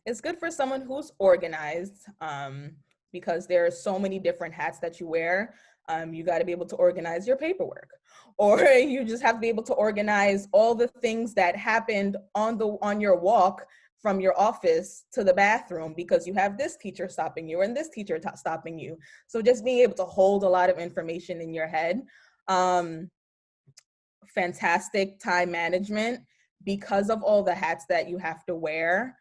It's good for someone who's organized, because there are so many different hats that you wear. You got to be able to organize your paperwork, or you just have to be able to organize all the things that happened on your walk from your office to the bathroom, because you have this teacher stopping you and this teacher stopping you. So just being able to hold a lot of information in your head. Fantastic time management, because of all the hats that you have to wear.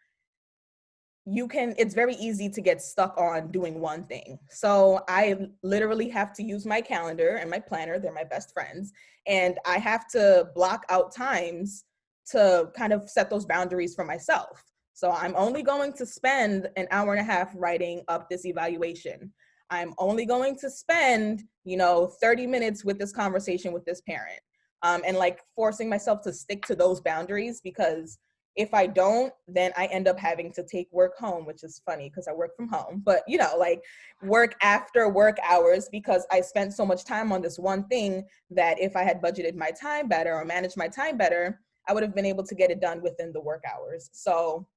It's very easy to get stuck on doing one thing. So I literally have to use my calendar and my planner, they're my best friends, and I have to block out times to kind of set those boundaries for myself. So I'm only going to spend an hour and a half writing up this evaluation. I'm only going to spend, 30 minutes with this conversation with this parent. And like forcing myself to stick to those boundaries, because if I don't, then I end up having to take work home, which is funny because I work from home, but like work after work hours, because I spent so much time on this one thing that if I had budgeted my time better or managed my time better, I would have been able to get it done within the work hours. So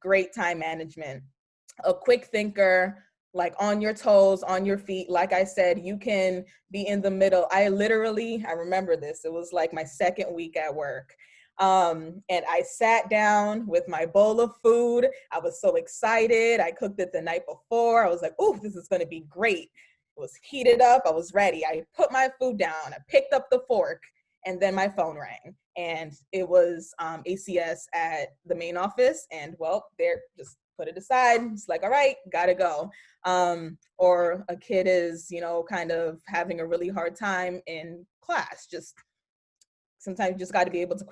great time management. A quick thinker, like on your toes, on your feet. Like I said, you can be in the middle. I remember this, it was like my second week at work. And I sat down with my bowl of food. I was so excited. I cooked it the night before. I was like, oh, this is going to be great. It was heated up. I was ready. I put my food down. I picked up the fork, and then my phone rang. And it was ACS at the main office. And well, they're just put it aside. It's like, all right, gotta go. Or a kid is, kind of having a really hard time in class. Just sometimes you just got to be able to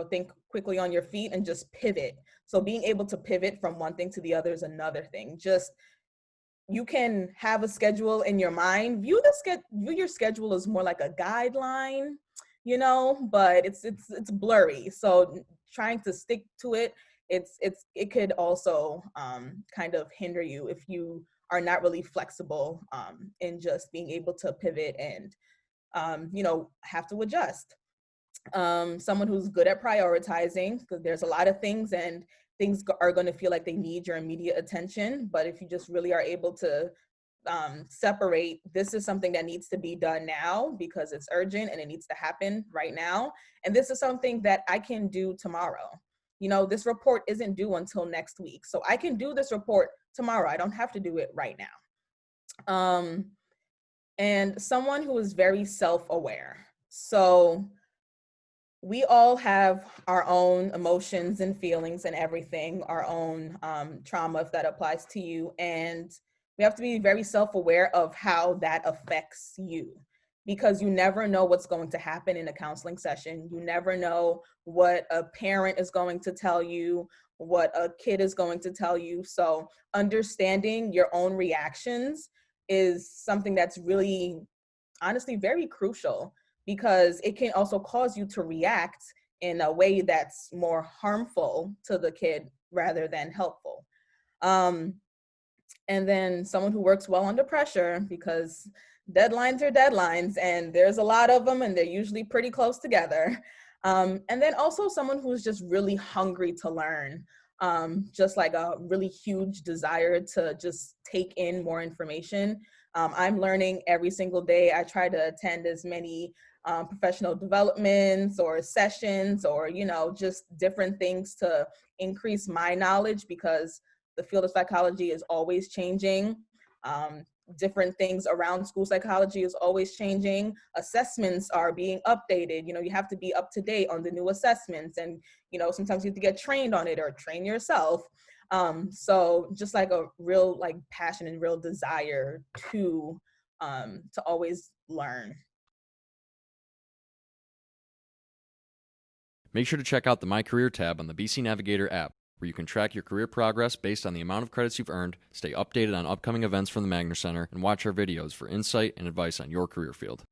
think quickly on your feet and just pivot. So being able to pivot from one thing to the other is another thing. Just, you can have a schedule in your mind. View your schedule as more like a guideline, but it's blurry. So trying to stick to it, it could also kind of hinder you if you are not really flexible in just being able to pivot and have to adjust. Someone who's good at prioritizing, because there's a lot of things and things are going to feel like they need your immediate attention. But if you just really are able to separate, this is something that needs to be done now because it's urgent and it needs to happen right now. And this is something that I can do tomorrow. This report isn't due until next week. So I can do this report tomorrow. I don't have to do it right now. And someone who is very self-aware. So we all have our own emotions and feelings and everything, our own trauma, if that applies to you. And we have to be very self-aware of how that affects you, because you never know what's going to happen in a counseling session. You never know what a parent is going to tell you, what a kid is going to tell you. So understanding your own reactions is something that's really, honestly, very crucial, because it can also cause you to react in a way that's more harmful to the kid rather than helpful. And then someone who works well under pressure, because deadlines are deadlines and there's a lot of them and they're usually pretty close together. And then also someone who's just really hungry to learn, just like a really huge desire to just take in more information. I'm learning every single day. I try to attend as many professional developments or sessions or, just different things to increase my knowledge, because the field of psychology is always changing. Different things around school psychology is always changing. Assessments are being updated. You have to be up to date on the new assessments, and, sometimes you have to get trained on it or train yourself. So just like a real passion and real desire to always learn. Make sure to check out the My Career tab on the BC Navigator app, where you can track your career progress based on the amount of credits you've earned, stay updated on upcoming events from the Magner Center, and watch our videos for insight and advice on your career field.